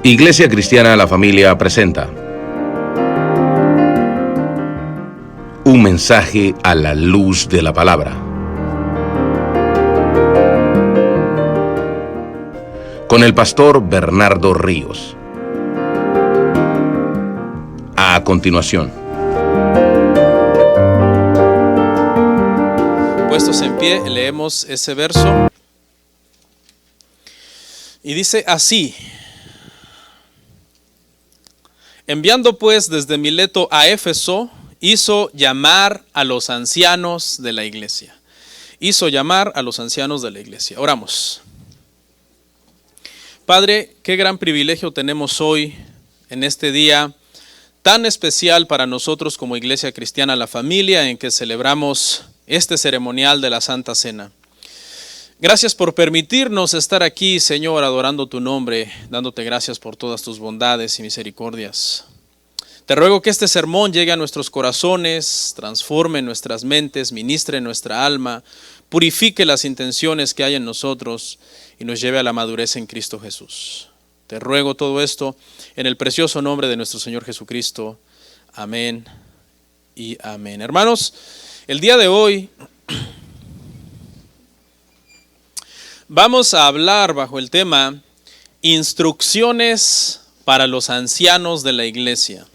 Iglesia Cristiana La Familia presenta un mensaje a la luz de la palabra, con el pastor Bernardo Ríos. A continuación. Puestos en pie, leemos ese verso. Y dice así: enviando pues desde Mileto a Éfeso, hizo llamar a los ancianos de la iglesia. Hizo llamar a los ancianos de la iglesia. Oramos. Padre, qué gran privilegio tenemos hoy, en este día tan especial para nosotros como Iglesia Cristiana La Familia, en que celebramos este ceremonial de la Santa Cena. Gracias por permitirnos estar aquí, Señor, adorando tu nombre, dándote gracias por todas tus bondades y misericordias. Te ruego que este sermón llegue a nuestros corazones, transforme nuestras mentes, ministre nuestra alma, purifique las intenciones que hay en nosotros y nos lleve a la madurez en Cristo Jesús. Te ruego todo esto en el precioso nombre de nuestro Señor Jesucristo. Amén y amén. Hermanos, el día de hoy vamos a hablar bajo el tema Instrucciones para los ancianos de la iglesia.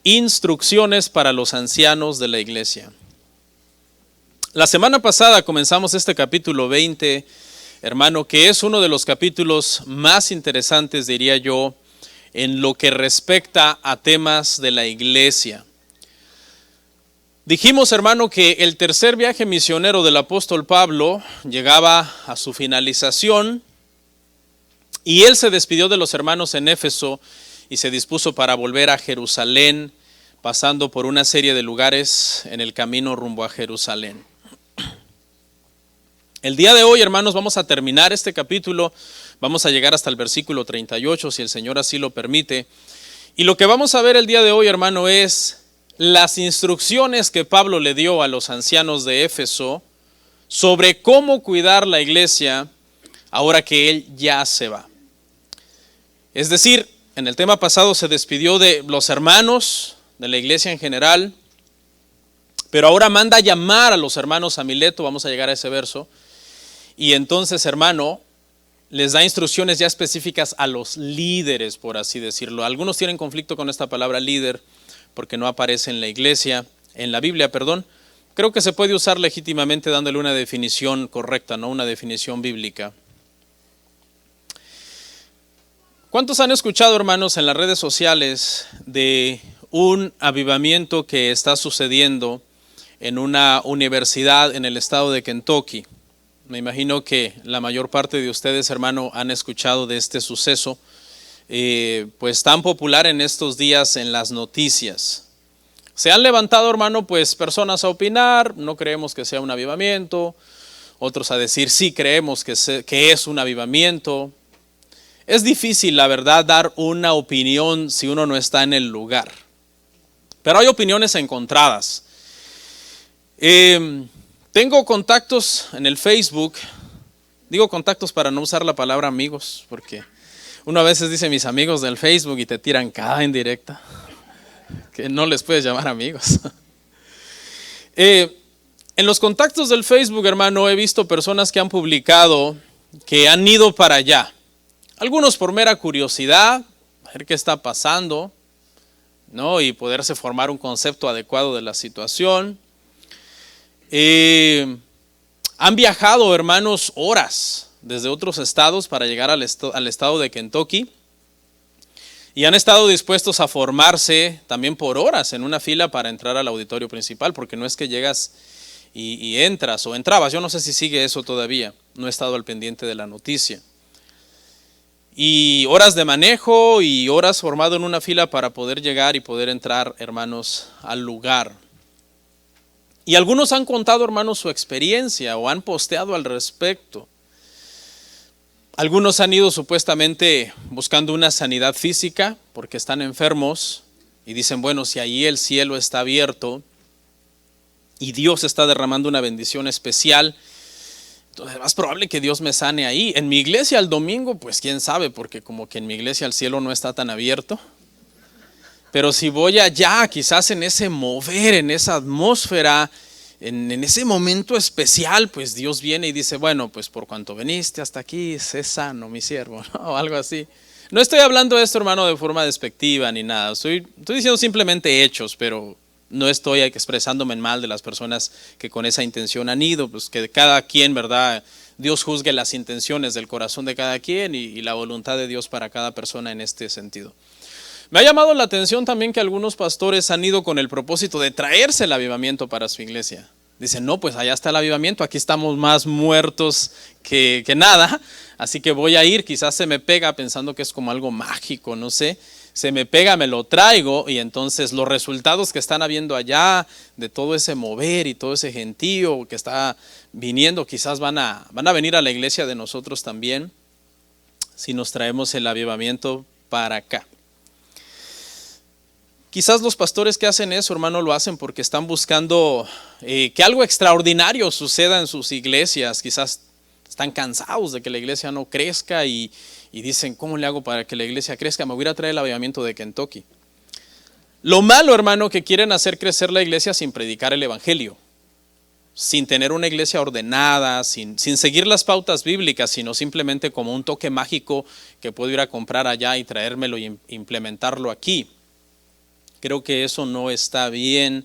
Instrucciones para los ancianos de la iglesia. La semana pasada comenzamos este capítulo 20, hermano, que es uno de los capítulos más interesantes, diría yo, en lo que respecta a temas de la iglesia. Dijimos, hermano, que el tercer viaje misionero del apóstol Pablo llegaba a su finalización y él se despidió de los hermanos en Éfeso y se dispuso para volver a Jerusalén, pasando por una serie de lugares en el camino rumbo a Jerusalén. El día de hoy, hermanos, vamos a terminar este capítulo, vamos a llegar hasta el versículo 38, si el Señor así lo permite. Y lo que vamos a ver el día de hoy, hermano, es las instrucciones que Pablo le dio a los ancianos de Éfeso sobre cómo cuidar la iglesia ahora que él ya se va. Es decir, en el tema pasado se despidió de los hermanos, de la iglesia en general, pero ahora manda a llamar a los hermanos a Mileto, vamos a llegar a ese verso, y entonces, hermano, les da instrucciones ya específicas a los líderes, por así decirlo. Algunos tienen conflicto con esta palabra líder, porque no aparece en la iglesia, en la Biblia, perdón. Creo que se puede usar legítimamente dándole una definición correcta, ¿no? Una definición bíblica. ¿Cuántos han escuchado, hermanos, en las redes sociales de un avivamiento que está sucediendo en una universidad en el estado de Kentucky? Me imagino que la mayor parte de ustedes, hermano, han escuchado de este suceso, pues tan popular en estos días en las noticias. Se han levantado, hermano, pues personas a opinar, no creemos que sea un avivamiento, otros a decir sí creemos que es un avivamiento. Es difícil, la verdad, dar una opinión si uno no está en el lugar, pero hay opiniones encontradas. Tengo contactos en el Facebook, digo contactos para no usar la palabra amigos, porque uno a veces dice mis amigos del Facebook y te tiran cada indirecta, que no les puedes llamar amigos. En los contactos del Facebook, hermano, he visto personas que han publicado que han ido para allá. Algunos por mera curiosidad, a ver qué está pasando, ¿no? Y poderse formar un concepto adecuado de la situación. Han viajado, hermanos, horas desde otros estados para llegar al estado de Kentucky y han estado dispuestos a formarse también por horas en una fila para entrar al auditorio principal, porque no es que llegas y entras o entrabas, yo no sé si sigue eso todavía, no he estado al pendiente de la noticia. Y horas de manejo y horas formado en una fila para poder llegar y poder entrar, hermanos, al lugar. Y algunos han contado, hermanos, su experiencia o han posteado al respecto. Algunos han ido supuestamente buscando una sanidad física porque están enfermos y dicen, bueno, si ahí el cielo está abierto y Dios está derramando una bendición especial, Entonces, es más probable que Dios me sane ahí. En mi iglesia el domingo, pues quién sabe, porque como que en mi iglesia el cielo no está tan abierto. Pero si voy allá, quizás en ese mover, en esa atmósfera, en ese momento especial, pues Dios viene y dice, bueno, pues por cuanto veniste hasta aquí, sé sano, mi siervo, ¿no? O algo así. No estoy hablando de esto, hermano, de forma despectiva ni nada. Estoy diciendo simplemente hechos, pero no estoy expresándome en mal de las personas que con esa intención han ido, pues que cada quien, ¿verdad? Dios juzgue las intenciones del corazón de cada quien y la voluntad de Dios para cada persona en este sentido. Me ha llamado la atención también que algunos pastores han ido con el propósito de traerse el avivamiento para su iglesia. Dicen, no, pues allá está el avivamiento, aquí estamos más muertos que nada, así que voy a ir, quizás se me pega pensando que es como algo mágico, no sé, se me pega, me lo traigo y entonces los resultados que están habiendo allá, de todo ese mover y todo ese gentío que está viniendo, quizás van a venir a la iglesia de nosotros también, si nos traemos el avivamiento para acá. Quizás los pastores que hacen eso, hermano, lo hacen porque están buscando que algo extraordinario suceda en sus iglesias. Quizás están cansados de que la iglesia no crezca y dicen, ¿cómo le hago para que la iglesia crezca? Me voy a traer el avivamiento de Kentucky. Lo malo, hermano, que quieren hacer crecer la iglesia sin predicar el evangelio, sin tener una iglesia ordenada, sin seguir las pautas bíblicas, sino simplemente como un toque mágico que puedo ir a comprar allá y traérmelo y implementarlo aquí. Creo que eso no está bien,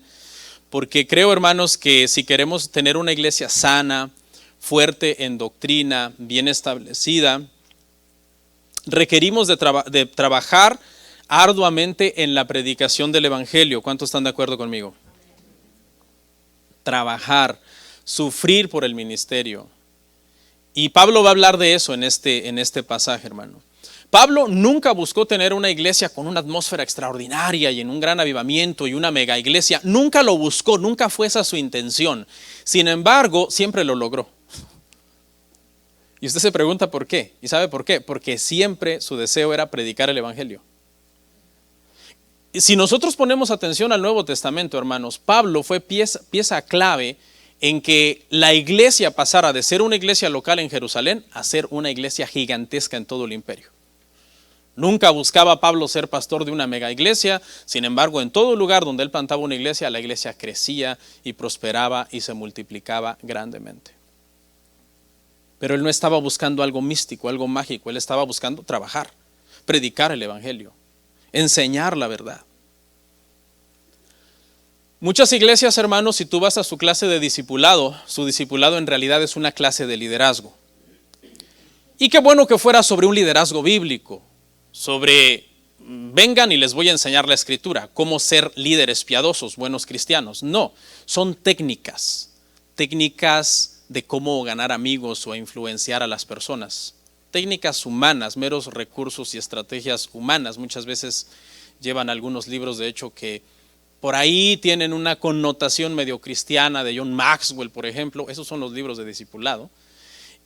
porque creo, hermanos, que si queremos tener una iglesia sana, fuerte en doctrina, bien establecida, requerimos de trabajar arduamente en la predicación del evangelio. ¿Cuántos están de acuerdo conmigo? Trabajar, sufrir por el ministerio. Y Pablo va a hablar de eso en este pasaje, hermano. Pablo nunca buscó tener una iglesia con una atmósfera extraordinaria y en un gran avivamiento y una mega iglesia. Nunca lo buscó, nunca fue esa su intención. Sin embargo, siempre lo logró. Y usted se pregunta por qué. ¿Y sabe por qué? Porque siempre su deseo era predicar el evangelio. Y si nosotros ponemos atención al Nuevo Testamento, hermanos, Pablo fue pieza clave en que la iglesia pasara de ser una iglesia local en Jerusalén a ser una iglesia gigantesca en todo el imperio. Nunca buscaba Pablo ser pastor de una mega iglesia, sin embargo, en todo lugar donde él plantaba una iglesia, la iglesia crecía y prosperaba y se multiplicaba grandemente. Pero él no estaba buscando algo místico, algo mágico, él estaba buscando trabajar, predicar el evangelio, enseñar la verdad. Muchas iglesias, hermanos, si tú vas a su clase de discipulado, su discipulado en realidad es una clase de liderazgo. Y qué bueno que fuera sobre un liderazgo bíblico, sobre vengan y les voy a enseñar la escritura, cómo ser líderes piadosos, buenos cristianos. No, son técnicas de cómo ganar amigos o influenciar a las personas. Técnicas humanas, meros recursos y estrategias humanas. Muchas veces llevan algunos libros, de hecho, que por ahí tienen una connotación medio cristiana, de John Maxwell, por ejemplo. Esos son los libros de discipulado.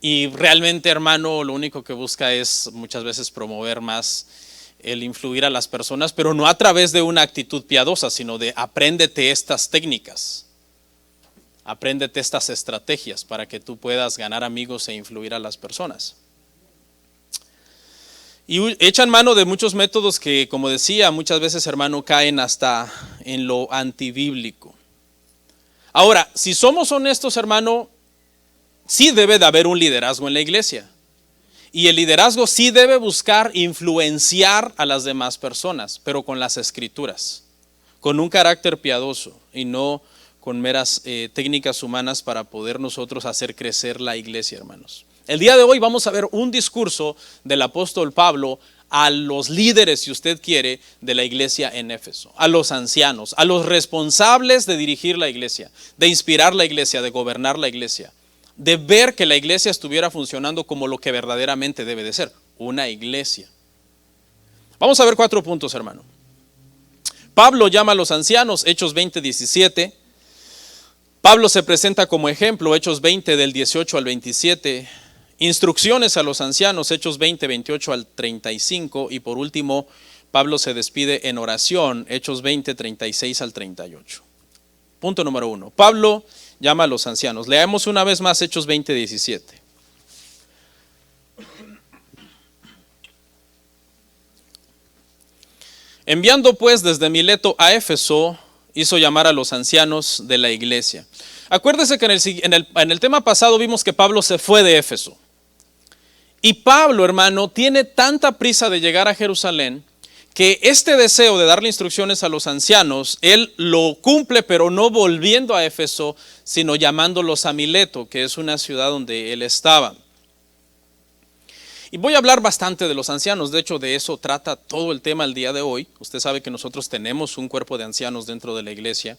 Y realmente, hermano, lo único que busca es muchas veces promover más el influir a las personas, pero no a través de una actitud piadosa, sino de apréndete estas técnicas, apréndete estas estrategias para que tú puedas ganar amigos e influir a las personas. Y echan mano de muchos métodos que, como decía, muchas veces, hermano, caen hasta en lo antibíblico. Ahora, si somos honestos, hermano, sí debe de haber un liderazgo en la iglesia. Y el liderazgo sí debe buscar influenciar a las demás personas, pero con las escrituras, con un carácter piadoso y no con meras técnicas humanas para poder nosotros hacer crecer la iglesia, hermanos. El día de hoy vamos a ver un discurso del apóstol Pablo a los líderes, si usted quiere, de la iglesia en Éfeso, a los ancianos, a los responsables de dirigir la iglesia, de inspirar la iglesia, de gobernar la iglesia, de ver que la iglesia estuviera funcionando como lo que verdaderamente debe de ser, una iglesia. Vamos a ver 4 puntos, hermano. Pablo llama a los ancianos, Hechos 20:17. Pablo se presenta como ejemplo, Hechos 20 del 18 al 27. Instrucciones a los ancianos, Hechos 20, 28 al 35. Y por último, Pablo se despide en oración, Hechos 20, 36 al 38. Punto número 1. Pablo llama a los ancianos. Leamos una vez más Hechos 20, 17. Enviando pues desde Mileto a Éfeso, hizo llamar a los ancianos de la iglesia. Acuérdese que en el tema pasado vimos que Pablo se fue de Éfeso. Y Pablo, hermano, tiene tanta prisa de llegar a Jerusalén que este deseo de darle instrucciones a los ancianos, él lo cumple, pero no volviendo a Éfeso, sino llamándolos a Mileto, que es una ciudad donde él estaba. Y voy a hablar bastante de los ancianos, de hecho de eso trata todo el tema el día de hoy. Usted sabe que nosotros tenemos un cuerpo de ancianos dentro de la iglesia.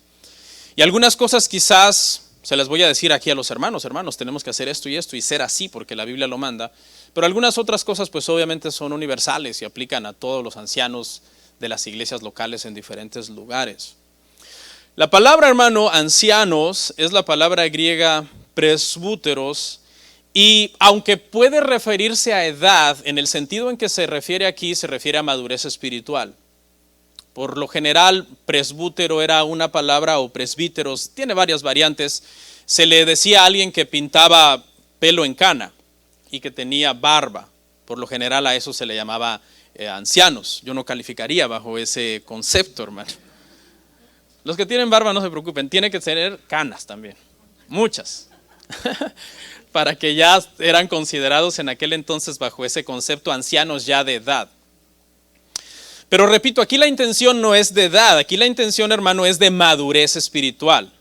Y algunas cosas quizás se las voy a decir aquí a los hermanos, tenemos que hacer esto y ser así porque la Biblia lo manda. Pero algunas otras cosas pues obviamente son universales y aplican a todos los ancianos de las iglesias locales en diferentes lugares. La palabra, hermano, ancianos, es la palabra griega presbúteros, y aunque puede referirse a edad, en el sentido en que se refiere aquí, se refiere a madurez espiritual. Por lo general, presbútero era una palabra, o presbíteros, tiene varias variantes. Se le decía a alguien que pintaba pelo en cana y que tenía barba. Por lo general a eso se le llamaba ancianos. Yo no calificaría bajo ese concepto, hermano. Los que tienen barba no se preocupen, tiene que tener canas también, muchas, para que ya eran considerados en aquel entonces bajo ese concepto ancianos ya de edad. Pero repito, aquí la intención no es de edad, aquí la intención, hermano, es de madurez espiritual.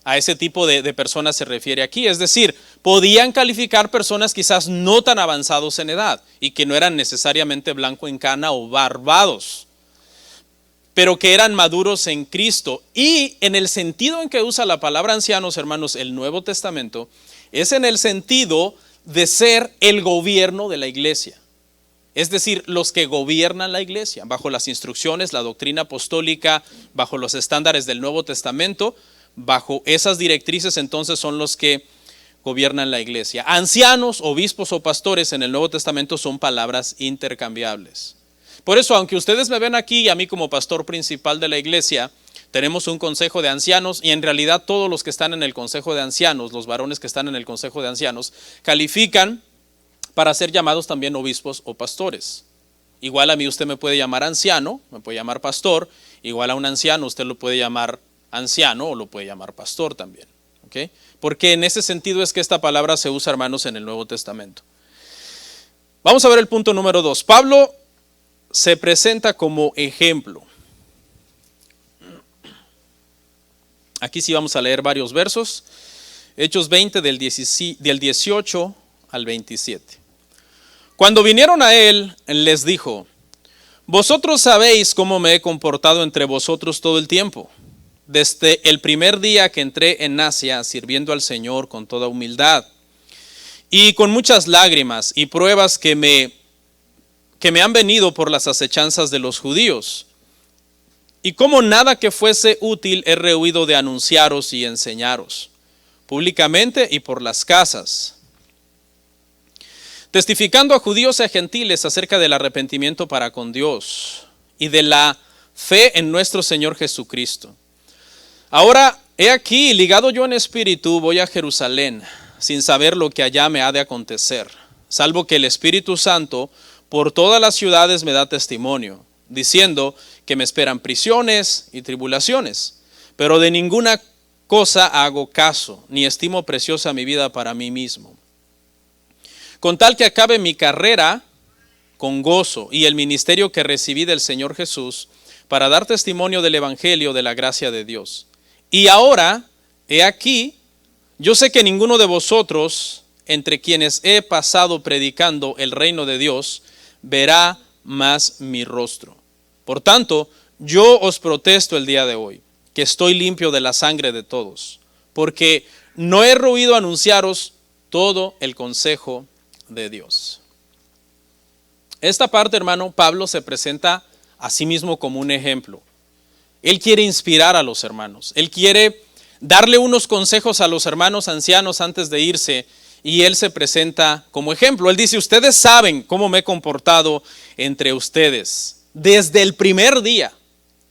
A ese tipo de personas se refiere aquí, es decir, podían calificar personas quizás no tan avanzados en edad y que no eran necesariamente blanco en cana o barbados, pero que eran maduros en Cristo. Y en el sentido en que usa la palabra ancianos, hermanos, el Nuevo Testamento, es en el sentido de ser el gobierno de la iglesia. Es decir, los que gobiernan la iglesia, bajo las instrucciones, la doctrina apostólica, bajo los estándares del Nuevo Testamento, bajo esas directrices entonces son los que gobiernan la iglesia. Ancianos, obispos o pastores en el Nuevo Testamento son palabras intercambiables. Por eso, aunque ustedes me ven aquí y a mí como pastor principal de la iglesia, tenemos un consejo de ancianos y en realidad todos los que están en el consejo de ancianos, los varones que están en el consejo de ancianos, califican para ser llamados también obispos o pastores. Igual a mí usted me puede llamar anciano, me puede llamar pastor, igual a un anciano usted lo puede llamar anciano o lo puede llamar pastor también. ¿Okay? Porque en ese sentido es que esta palabra se usa, hermanos, en el Nuevo Testamento. Vamos a ver el punto número 2. Pablo se presenta como ejemplo. Aquí sí vamos a leer varios versos. Hechos 20 del 18 al 27. Cuando vinieron a él, les dijo: vosotros sabéis cómo me he comportado entre vosotros todo el tiempo, desde el primer día que entré en Asia, sirviendo al Señor con toda humildad y con muchas lágrimas y pruebas que me han venido por las acechanzas de los judíos. Y como nada que fuese útil he rehuido de anunciaros y enseñaros, públicamente y por las casas, testificando a judíos y a gentiles acerca del arrepentimiento para con Dios y de la fe en nuestro Señor Jesucristo. Ahora, he aquí, ligado yo en espíritu, voy a Jerusalén, sin saber lo que allá me ha de acontecer, salvo que el Espíritu Santo por todas las ciudades me da testimonio, diciendo que me esperan prisiones y tribulaciones, pero de ninguna cosa hago caso, ni estimo preciosa mi vida para mí mismo, con tal que acabe mi carrera con gozo y el ministerio que recibí del Señor Jesús para dar testimonio del evangelio de la gracia de Dios. Y ahora, he aquí, yo sé que ninguno de vosotros, entre quienes he pasado predicando el reino de Dios, verá más mi rostro. Por tanto, yo os protesto el día de hoy, que estoy limpio de la sangre de todos, porque no he rehuido anunciaros todo el consejo de Dios. Esta parte, hermano, Pablo se presenta a sí mismo como un ejemplo. Él quiere inspirar a los hermanos. Él quiere darle unos consejos a los hermanos ancianos antes de irse, y él se presenta como ejemplo. Él dice: ustedes saben cómo me he comportado entre ustedes desde el primer día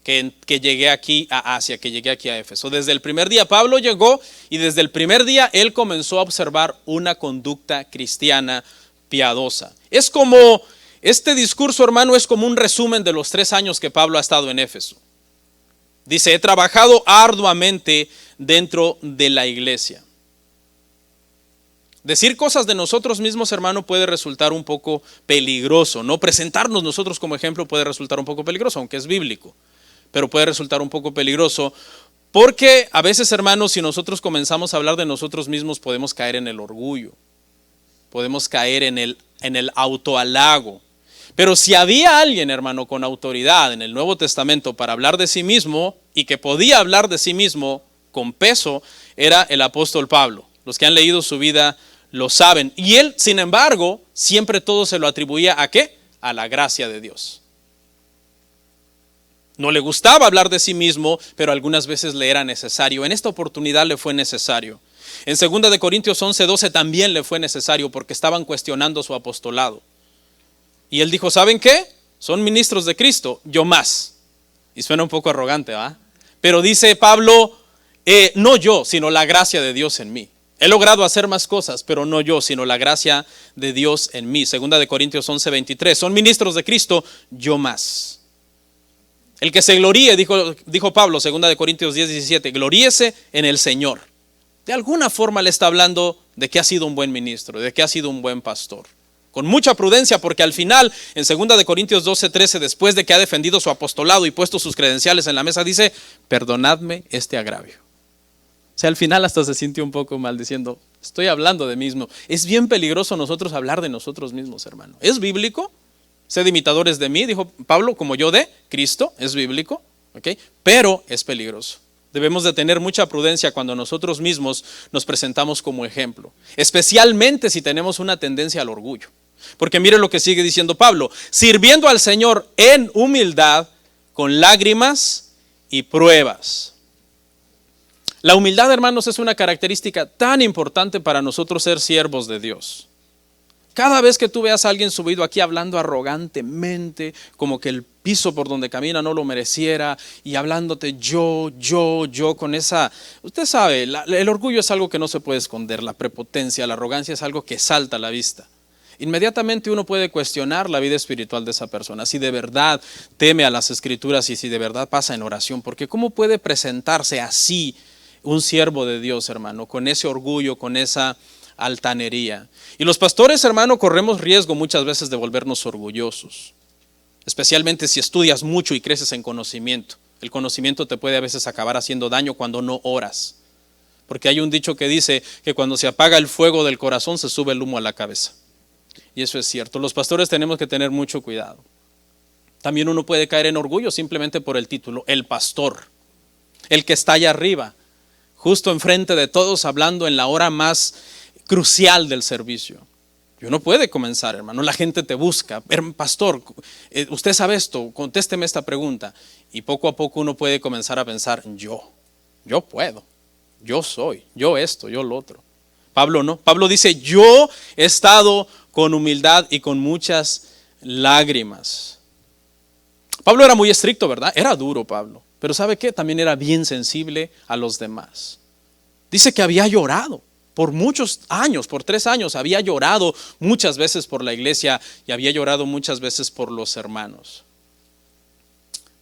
que llegué aquí a Asia, que llegué aquí a Éfeso. Desde el primer día Pablo llegó y desde el primer día él comenzó a observar una conducta cristiana piadosa. Es como Este discurso, hermano, es como un resumen de los 3 años que Pablo ha estado en Éfeso. Dice, he trabajado arduamente dentro de la iglesia. Decir cosas de nosotros mismos, hermano, puede resultar un poco peligroso, ¿no? Presentarnos nosotros como ejemplo puede resultar un poco peligroso, aunque es bíblico, pero puede resultar un poco peligroso porque a veces, hermanos, si nosotros comenzamos a hablar de nosotros mismos, podemos caer en el orgullo, podemos caer en el autohalago. Pero si había alguien, hermano, con autoridad en el Nuevo Testamento para hablar de sí mismo y que podía hablar de sí mismo con peso, era el apóstol Pablo. Los que han leído su vida lo saben. Y él, sin embargo, siempre todo se lo atribuía ¿a qué? A la gracia de Dios. No le gustaba hablar de sí mismo, pero algunas veces le era necesario. En esta oportunidad le fue necesario. En 2 de Corintios 11:12 también le fue necesario porque estaban cuestionando su apostolado. Y él dijo, ¿saben qué? Son ministros de Cristo, yo más. Y suena un poco arrogante, ¿va? Pero dice Pablo, no yo, sino la gracia de Dios en mí. He logrado hacer más cosas, pero no yo, sino la gracia de Dios en mí. 2 de Corintios 11:23, son ministros de Cristo, yo más. El que se gloríe, dijo Pablo, 2 de Corintios 10:17, gloríese en el Señor. De alguna forma le está hablando de que ha sido un buen ministro, de que ha sido un buen pastor. Con mucha prudencia, porque al final, en 2 de Corintios 12:13, después de que ha defendido su apostolado y puesto sus credenciales en la mesa, dice, perdonadme este agravio. O sea, al final hasta se sintió un poco mal diciendo, estoy hablando de mí mismo. Es bien peligroso nosotros hablar de nosotros mismos, hermano. ¿Es bíblico? Sed imitadores de mí, dijo Pablo, como yo de Cristo. Es bíblico, ¿ok? Pero es peligroso. Debemos de tener mucha prudencia cuando nosotros mismos nos presentamos como ejemplo, especialmente si tenemos una tendencia al orgullo. Porque mire lo que sigue diciendo Pablo, sirviendo al Señor en humildad, con lágrimas y pruebas. La humildad, hermanos, es una característica tan importante para nosotros ser siervos de Dios. Cada vez que tú veas a alguien subido aquí hablando arrogantemente, como que el piso por donde camina no lo mereciera, y hablándote yo, con esa... Usted sabe, el orgullo es algo que no se puede esconder, la prepotencia, la arrogancia es algo que salta a la vista. Inmediatamente uno puede cuestionar la vida espiritual de esa persona, si de verdad teme a las Escrituras y si de verdad pasa en oración, porque ¿cómo puede presentarse así un siervo de Dios, hermano, con ese orgullo, con esa altanería? Y los pastores, hermano, corremos riesgo muchas veces de volvernos orgullosos, especialmente si estudias mucho y creces en conocimiento. El conocimiento te puede a veces acabar haciendo daño cuando no oras, porque hay un dicho que dice que cuando se apaga el fuego del corazón se sube el humo a la cabeza. Y eso es cierto. Los pastores tenemos que tener mucho cuidado. También uno puede caer en orgullo simplemente por el título, el pastor, el que está allá arriba, justo enfrente de todos, hablando en la hora más crucial del servicio. Y uno puede comenzar, hermano, la gente te busca, pastor, usted sabe esto, contésteme esta pregunta. Y poco a poco uno puede comenzar a pensar, yo puedo, yo soy, yo esto, yo lo otro. Pablo no, Pablo dice, yo he estado con humildad y con muchas lágrimas. Pablo era muy estricto, ¿verdad? Era duro Pablo, pero ¿sabe qué? También era bien sensible a los demás. Dice que había llorado por muchos años, por 3 años, había llorado muchas veces por la iglesia y había llorado muchas veces por los hermanos.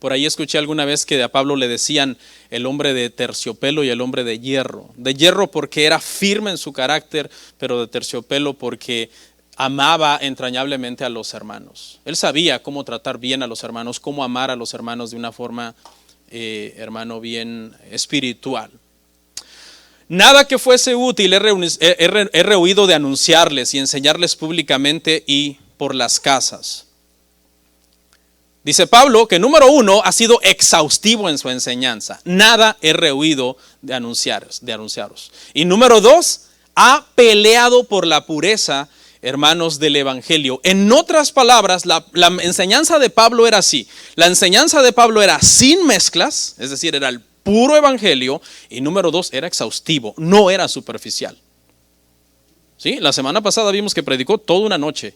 Por ahí escuché alguna vez que a Pablo le decían el hombre de terciopelo y el hombre de hierro. De hierro porque era firme en su carácter, pero de terciopelo porque amaba entrañablemente a los hermanos. Él sabía cómo tratar bien a los hermanos, cómo amar a los hermanos de una forma, hermano, bien espiritual. Nada que fuese útil he rehuido de anunciarles y enseñarles públicamente y por las casas. Dice Pablo que número 1 ha sido exhaustivo en su enseñanza. Nada he rehuido de anunciaros. Y número 2, ha peleado por la pureza, hermanos, del evangelio. En otras palabras, la enseñanza de Pablo era así. La enseñanza de Pablo era sin mezclas, es decir, era el puro evangelio. Y número 2, era exhaustivo, no era superficial. ¿Sí? La semana pasada vimos que predicó toda una noche.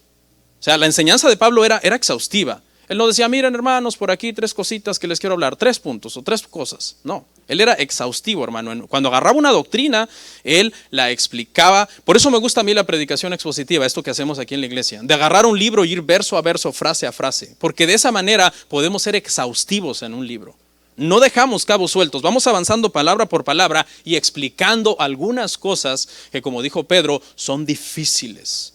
O sea, la enseñanza de Pablo era exhaustiva. Él no decía, miren hermanos, por aquí 3 cositas que les quiero hablar, 3 puntos o 3 cosas. No, él era exhaustivo, hermano. Cuando agarraba una doctrina, él la explicaba. Por eso me gusta a mí la predicación expositiva, esto que hacemos aquí en la iglesia. De agarrar un libro y ir verso a verso, frase a frase. Porque de esa manera podemos ser exhaustivos en un libro. No dejamos cabos sueltos, vamos avanzando palabra por palabra y explicando algunas cosas que, como dijo Pedro, son difíciles.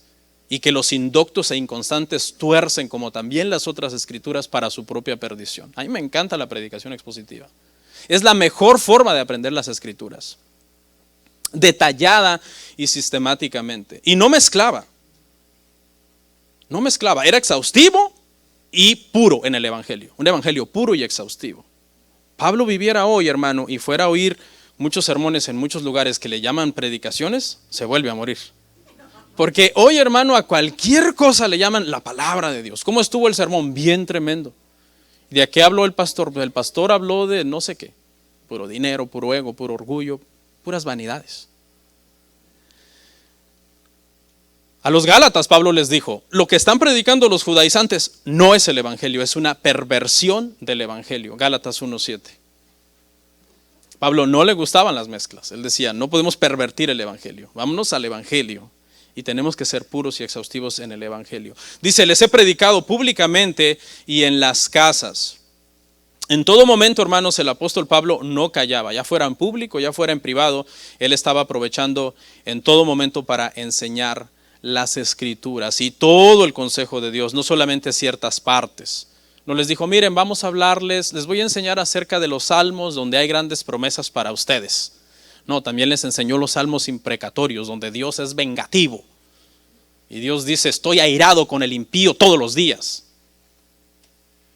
Y que los indoctos e inconstantes tuercen, como también las otras escrituras, para su propia perdición. A mí me encanta la predicación expositiva. Es la mejor forma de aprender las escrituras, detallada y sistemáticamente. Y no mezclaba, era exhaustivo y puro en el evangelio. Un evangelio puro y exhaustivo. Pablo viviera hoy, hermano, y fuera a oír muchos sermones en muchos lugares que le llaman predicaciones, se vuelve a morir. Porque hoy, hermano, a cualquier cosa le llaman la palabra de Dios. ¿Cómo estuvo el sermón? Bien tremendo. ¿De qué habló el pastor? El pastor habló de no sé qué. Puro dinero, puro ego, puro orgullo, puras vanidades. A los Gálatas Pablo les dijo, lo que están predicando los judaizantes no es el evangelio, es una perversión del evangelio. Gálatas 1:7. Pablo no le gustaban las mezclas. Él decía, no podemos pervertir el evangelio. Vámonos al evangelio. Y tenemos que ser puros y exhaustivos en el evangelio. Dice, les he predicado públicamente y en las casas. En todo momento, hermanos, el apóstol Pablo no callaba, ya fuera en público, ya fuera en privado, él estaba aprovechando en todo momento para enseñar las escrituras y todo el consejo de Dios, no solamente ciertas partes. No les dijo, miren, vamos a hablarles, les voy a enseñar acerca de los salmos donde hay grandes promesas para ustedes. No, también les enseñó los salmos imprecatorios, donde Dios es vengativo. Y Dios dice, estoy airado con el impío todos los días.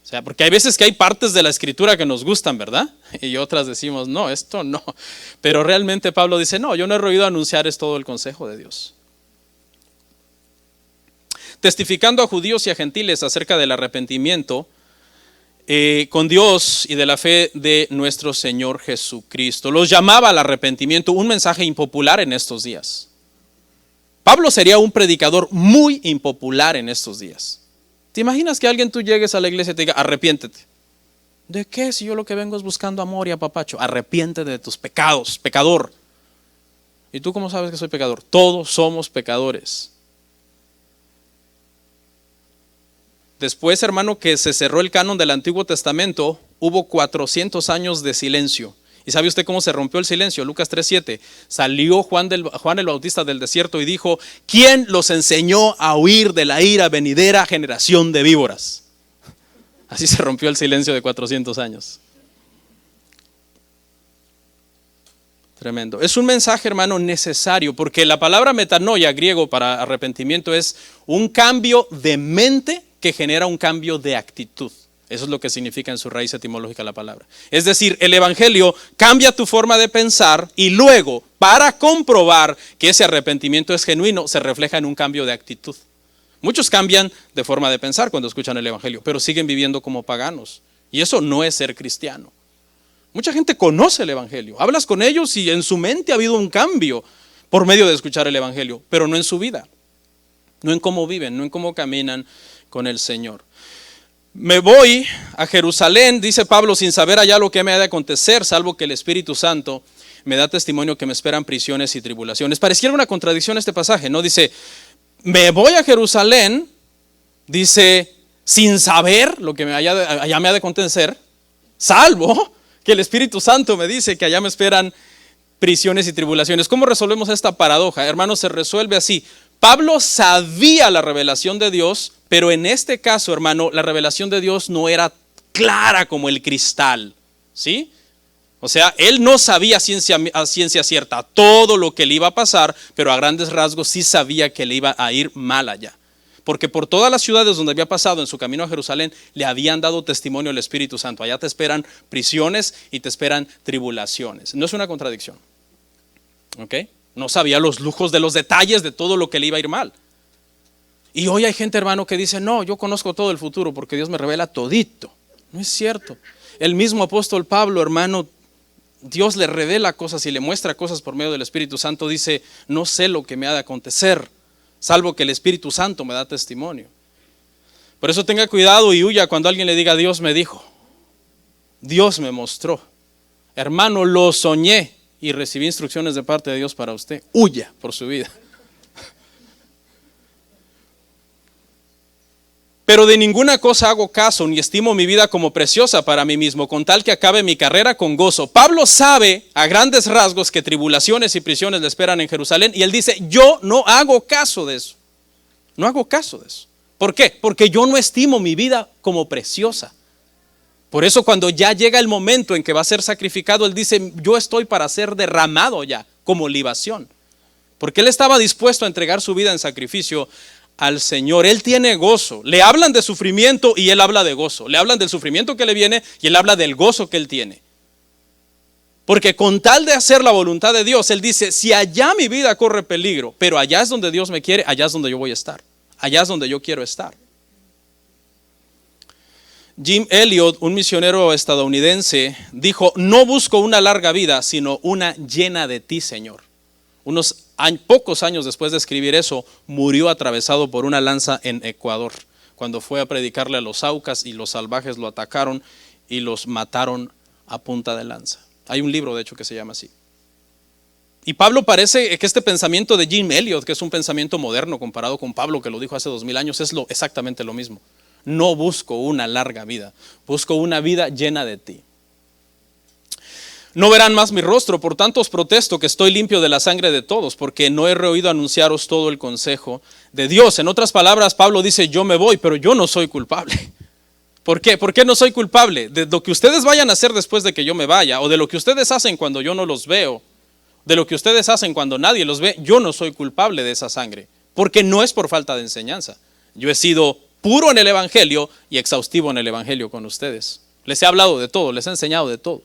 O sea, porque hay veces que hay partes de la escritura que nos gustan, ¿verdad? Y otras decimos, no, esto no. Pero realmente Pablo dice, no, yo no he oído anunciar es todo el consejo de Dios. Testificando a judíos y a gentiles acerca del arrepentimiento con Dios y de la fe de nuestro Señor Jesucristo. Los llamaba al arrepentimiento, un mensaje impopular en estos días. Pablo sería un predicador muy impopular en estos días. ¿Te imaginas que tú llegues a la iglesia y te diga, arrepiéntete? ¿De qué? Si yo lo que vengo es buscando amor y apapacho. Arrepiéntete de tus pecados, pecador. ¿Y tú cómo sabes que soy pecador? Todos somos pecadores. Después, hermano, que se cerró el canon del Antiguo Testamento, hubo 400 años de silencio. ¿Y sabe usted cómo se rompió el silencio? Lucas 3:7. Salió Juan el Bautista del desierto y dijo, ¿quién los enseñó a huir de la ira venidera, generación de víboras? Así se rompió el silencio de 400 años. Tremendo. Es un mensaje, hermano, necesario, porque la palabra metanoia, griego para arrepentimiento, es un cambio de mente que genera un cambio de actitud. Eso es lo que significa en su raíz etimológica la palabra. Es decir, el evangelio cambia tu forma de pensar y luego, para comprobar que ese arrepentimiento es genuino, se refleja en un cambio de actitud. Muchos cambian de forma de pensar cuando escuchan el evangelio, pero siguen viviendo como paganos. Y eso no es ser cristiano. Mucha gente conoce el evangelio. Hablas con ellos y en su mente ha habido un cambio por medio de escuchar el evangelio, pero no en su vida. No en cómo viven, no en cómo caminan con el Señor. Me voy a Jerusalén, dice Pablo, sin saber allá lo que me ha de acontecer, salvo que el Espíritu Santo me da testimonio que me esperan prisiones y tribulaciones. Pareciera una contradicción este pasaje, ¿no? Dice, me voy a Jerusalén, dice, sin saber lo que allá me ha de acontecer, salvo que el Espíritu Santo me dice que allá me esperan prisiones y tribulaciones. ¿Cómo resolvemos esta paradoja? Hermanos, se resuelve así. Pablo sabía la revelación de Dios, pero en este caso, hermano, la revelación de Dios no era clara como el cristal, ¿sí? O sea, él no sabía a ciencia cierta todo lo que le iba a pasar, pero a grandes rasgos sí sabía que le iba a ir mal allá. Porque por todas las ciudades donde había pasado en su camino a Jerusalén, le habían dado testimonio al Espíritu Santo. Allá te esperan prisiones y te esperan tribulaciones. No es una contradicción, ¿ok? No sabía los lujos de los detalles de todo lo que le iba a ir mal. Y hoy hay gente, hermano, que dice, no, yo conozco todo el futuro porque Dios me revela todito. No es cierto. El mismo apóstol Pablo, hermano, Dios le revela cosas y le muestra cosas por medio del Espíritu Santo. Dice, no sé lo que me ha de acontecer, salvo que el Espíritu Santo me da testimonio. Por eso tenga cuidado y huya cuando alguien le diga Dios me dijo, Dios me mostró. Hermano, lo soñé y recibí instrucciones de parte de Dios para usted. Huya por su vida. Pero de ninguna cosa hago caso, ni estimo mi vida como preciosa para mí mismo, con tal que acabe mi carrera con gozo. Pablo sabe a grandes rasgos que tribulaciones y prisiones le esperan en Jerusalén, y él dice, yo no hago caso de eso. No hago caso de eso. ¿Por qué? Porque yo no estimo mi vida como preciosa. Por eso cuando ya llega el momento en que va a ser sacrificado, él dice, yo estoy para ser derramado ya como libación. Porque él estaba dispuesto a entregar su vida en sacrificio al Señor. Él tiene gozo. Le hablan de sufrimiento y él habla de gozo. Le hablan del sufrimiento que le viene y él habla del gozo que él tiene. Porque con tal de hacer la voluntad de Dios, él dice, si allá mi vida corre peligro, pero allá es donde Dios me quiere, allá es donde yo voy a estar. Allá es donde yo quiero estar. Jim Elliot, un misionero estadounidense, dijo, no busco una larga vida, sino una llena de ti, Señor. Pocos años después de escribir eso, murió atravesado por una lanza en Ecuador, cuando fue a predicarle a los Aucas y los salvajes lo atacaron y los mataron a punta de lanza. Hay un libro, de hecho, que se llama así. Y Pablo parece que este pensamiento de Jim Elliot, que es un pensamiento moderno comparado con Pablo, que lo dijo hace 2000 años, es exactamente lo mismo. No busco una larga vida, busco una vida llena de ti. No verán más mi rostro, por tanto os protesto que estoy limpio de la sangre de todos, porque no he rehuido anunciaros todo el consejo de Dios. En otras palabras, Pablo dice, yo me voy, pero yo no soy culpable. ¿Por qué? ¿Por qué no soy culpable? De lo que ustedes vayan a hacer después de que yo me vaya, o de lo que ustedes hacen cuando yo no los veo, de lo que ustedes hacen cuando nadie los ve, yo no soy culpable de esa sangre, porque no es por falta de enseñanza. Yo he sido puro en el Evangelio y exhaustivo en el Evangelio con ustedes. Les he hablado de todo, les he enseñado de todo,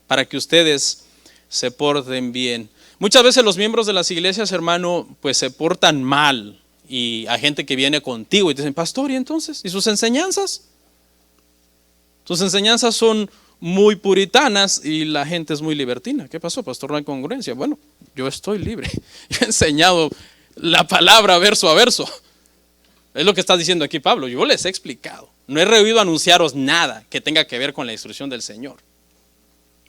para que ustedes se porten bien. Muchas veces los miembros de las iglesias, hermano, pues se portan mal, y hay gente que viene contigo y te dicen, pastor, ¿y entonces? ¿Y sus enseñanzas? Sus enseñanzas son muy puritanas y la gente es muy libertina. ¿Qué pasó, pastor? No hay congruencia. Bueno, yo estoy libre. Yo he enseñado la palabra verso a verso. Es lo que está diciendo aquí Pablo. Yo les he explicado. No he rehuido anunciaros nada que tenga que ver con la instrucción del Señor.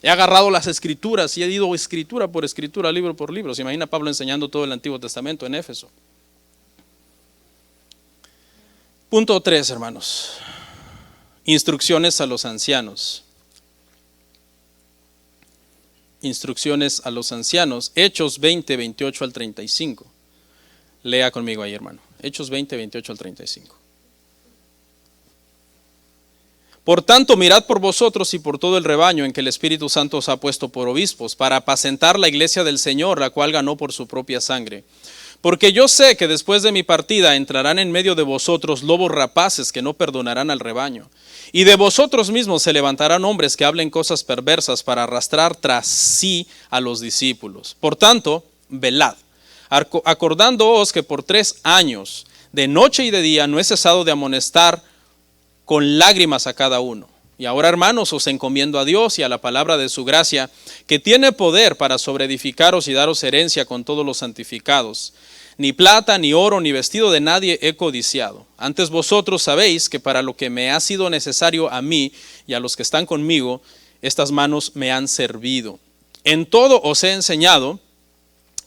He agarrado las escrituras y he ido escritura por escritura, libro por libro. Se imagina Pablo enseñando todo el Antiguo Testamento en Éfeso. Punto 3, hermanos. Instrucciones a los ancianos. Instrucciones a los ancianos. Hechos 20, 28 al 35. Lea conmigo ahí, hermano. Hechos 20, 28 al 35. Por tanto, mirad por vosotros y por todo el rebaño en que el Espíritu Santo os ha puesto por obispos, para apacentar la iglesia del Señor, la cual ganó por su propia sangre. Porque yo sé que después de mi partida entrarán en medio de vosotros lobos rapaces que no perdonarán al rebaño. Y de vosotros mismos se levantarán hombres que hablen cosas perversas para arrastrar tras sí a los discípulos. Por tanto, velad, acordándoos que por 3 años, de noche y de día, no he cesado de amonestar con lágrimas a cada uno. Y ahora, hermanos, os encomiendo a Dios y a la palabra de su gracia, que tiene poder para sobreedificaros y daros herencia con todos los santificados. Ni plata, ni oro, ni vestido de nadie he codiciado. Antes vosotros sabéis que para lo que me ha sido necesario a mí y a los que están conmigo, estas manos me han servido. En todo os he enseñado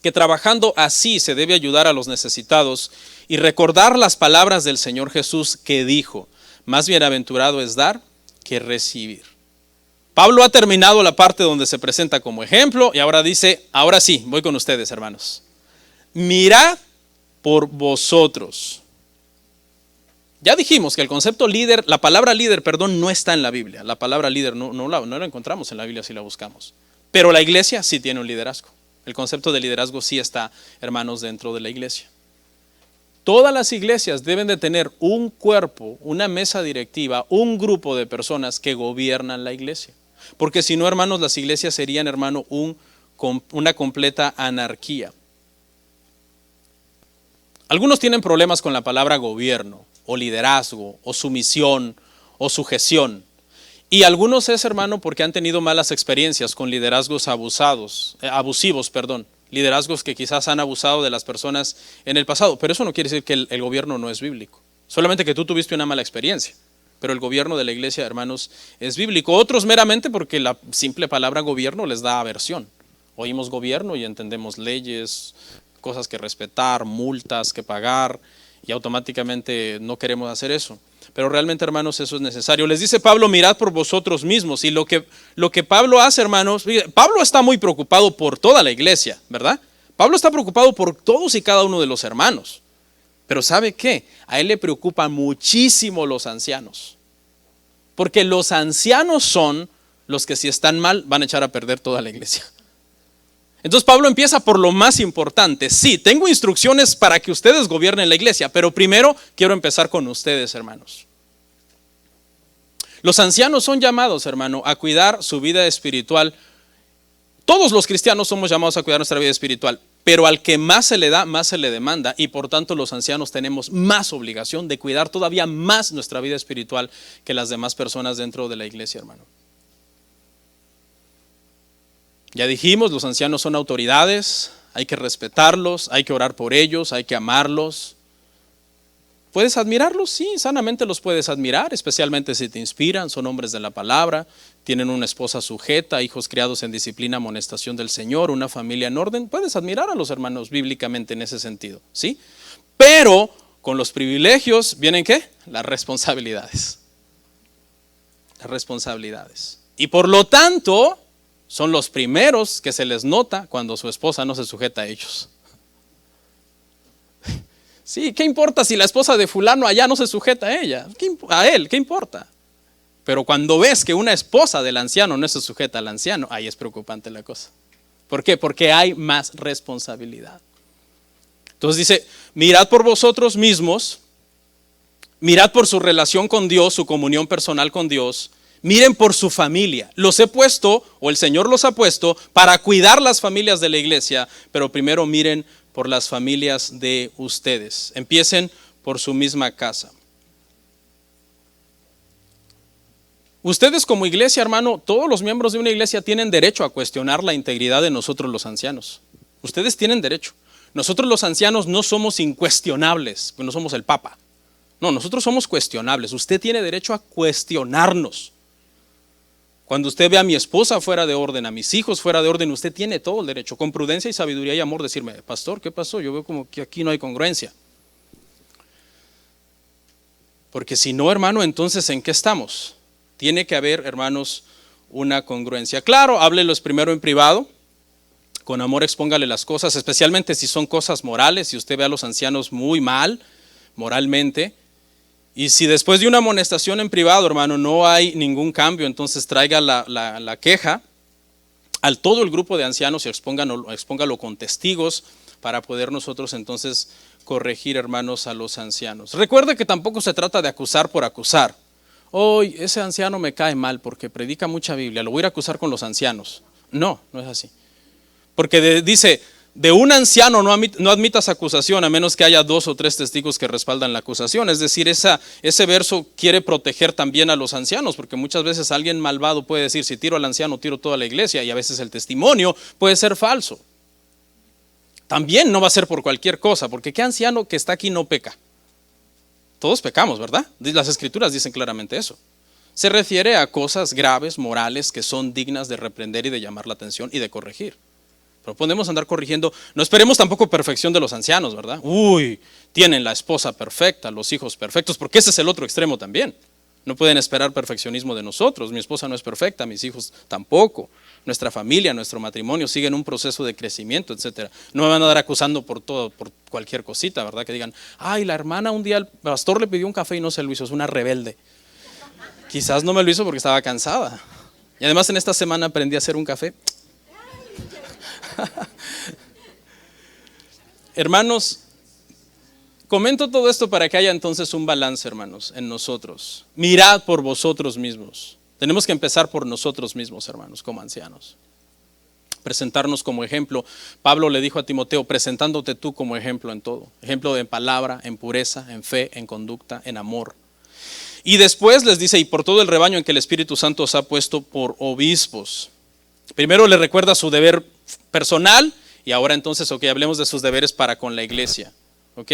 que trabajando así se debe ayudar a los necesitados y recordar las palabras del Señor Jesús que dijo, más bienaventurado es dar que recibir. Pablo ha terminado la parte donde se presenta como ejemplo y ahora dice, ahora sí, voy con ustedes, hermanos. Mirad por vosotros. Ya dijimos que el concepto líder, la palabra líder, perdón, no está en la Biblia. La palabra líder no la encontramos en la Biblia si la buscamos. Pero la iglesia sí tiene un liderazgo. El concepto de liderazgo sí está, hermanos, dentro de la iglesia. Todas las iglesias deben de tener un cuerpo, una mesa directiva, un grupo de personas que gobiernan la iglesia. Porque si no, hermanos, las iglesias serían, hermano, una completa anarquía. Algunos tienen problemas con la palabra gobierno, o liderazgo, o sumisión, o sujeción. Y algunos es, hermano, porque han tenido malas experiencias con liderazgos abusivos, liderazgos que quizás han abusado de las personas en el pasado. Pero eso no quiere decir que el gobierno no es bíblico. Solamente que tú tuviste una mala experiencia. Pero el gobierno de la iglesia, hermanos, es bíblico. Otros meramente porque la simple palabra gobierno les da aversión. Oímos gobierno y entendemos leyes, cosas que respetar, multas que pagar, y automáticamente no queremos hacer eso. Pero realmente, hermanos, eso es necesario. Les dice Pablo, mirad por vosotros mismos. Y lo que Pablo hace, hermanos, Pablo está muy preocupado por toda la iglesia, ¿verdad? Pablo está preocupado por todos y cada uno de los hermanos. Pero ¿sabe qué? A él le preocupan muchísimo los ancianos. Porque los ancianos son los que si están mal van a echar a perder toda la iglesia. Entonces Pablo empieza por lo más importante. Sí, tengo instrucciones para que ustedes gobiernen la iglesia, pero primero quiero empezar con ustedes, hermanos. Los ancianos son llamados, hermano, a cuidar su vida espiritual. Todos los cristianos somos llamados a cuidar nuestra vida espiritual, pero al que más se le da, más se le demanda, y por tanto los ancianos tenemos más obligación de cuidar todavía más nuestra vida espiritual que las demás personas dentro de la iglesia, hermano. Ya dijimos, los ancianos son autoridades, hay que respetarlos, hay que orar por ellos, hay que amarlos. ¿Puedes admirarlos? Sí, sanamente los puedes admirar, especialmente si te inspiran, son hombres de la palabra, tienen una esposa sujeta, hijos criados en disciplina, amonestación del Señor, una familia en orden. Puedes admirar a los hermanos bíblicamente en ese sentido, ¿sí? Pero con los privilegios vienen ¿qué? Las responsabilidades. Las responsabilidades. Y por lo tanto, son los primeros que se les nota cuando su esposa no se sujeta a ellos. Sí, ¿qué importa si la esposa de fulano allá no se sujeta a ella? A él, ¿qué importa? Pero cuando ves que una esposa del anciano no se sujeta al anciano, ahí es preocupante la cosa. ¿Por qué? Porque hay más responsabilidad. Entonces dice, mirad por vosotros mismos, mirad por su relación con Dios, su comunión personal con Dios. Miren por su familia. Los he puesto, o el Señor los ha puesto, para cuidar las familias de la iglesia, pero primero miren por las familias de ustedes. Empiecen por su misma casa. Ustedes como iglesia, hermano, todos los miembros de una iglesia tienen derecho a cuestionar la integridad de nosotros los ancianos. Ustedes tienen derecho. Nosotros los ancianos no somos incuestionables, pues no somos el Papa. No, nosotros somos cuestionables. Usted tiene derecho a cuestionarnos. Cuando usted ve a mi esposa fuera de orden, a mis hijos fuera de orden, usted tiene todo el derecho, con prudencia y sabiduría y amor, decirme, pastor, ¿qué pasó? Yo veo como que aquí no hay congruencia. Porque si no, hermano, entonces ¿en qué estamos? Tiene que haber, hermanos, una congruencia. Claro, háblelos primero en privado, con amor expóngale las cosas, especialmente si son cosas morales, si usted ve a los ancianos muy mal, moralmente. Y si después de una amonestación en privado, hermano, no hay ningún cambio, entonces traiga la queja al todo el grupo de ancianos y expóngalo con testigos para poder nosotros entonces corregir, hermanos, a los ancianos. Recuerde que tampoco se trata de acusar por acusar. Hoy ese anciano me cae mal porque predica mucha Biblia, lo voy a ir a acusar con los ancianos. No, no es así. Porque dice, de un anciano no admitas acusación a menos que haya 2 o 3 testigos que respaldan la acusación. Es decir, ese verso quiere proteger también a los ancianos, porque muchas veces alguien malvado puede decir, si tiro al anciano, tiro toda la iglesia, y a veces el testimonio puede ser falso. También no va a ser por cualquier cosa, porque ¿qué anciano que está aquí no peca? Todos pecamos, ¿verdad? Las escrituras dicen claramente eso. Se refiere a cosas graves, morales, que son dignas de reprender y de llamar la atención y de corregir. Pero podemos andar corrigiendo, no esperemos tampoco perfección de los ancianos, ¿verdad? Uy, tienen la esposa perfecta, los hijos perfectos, porque ese es el otro extremo también. No pueden esperar perfeccionismo de nosotros, mi esposa no es perfecta, mis hijos tampoco, nuestra familia, nuestro matrimonio siguen un proceso de crecimiento, etcétera. No me van a andar acusando por todo, por cualquier cosita, ¿verdad? Que digan, ay, la hermana un día al pastor le pidió un café y no se lo hizo, es una rebelde. Quizás no me lo hizo porque estaba cansada. Y además en esta semana aprendí a hacer un café. Hermanos, comento todo esto para que haya entonces un balance, hermanos, en nosotros. Mirad por vosotros mismos. Tenemos que empezar por nosotros mismos, hermanos, como ancianos. Presentarnos como ejemplo. Pablo le dijo a Timoteo, presentándote tú como ejemplo en todo. Ejemplo en palabra, en pureza, en fe, en conducta, en amor. Y después les dice, y por todo el rebaño en que el Espíritu Santo os ha puesto por obispos. Primero le recuerda su deber personal y ahora entonces, hablemos de sus deberes para con la iglesia. ¿Ok?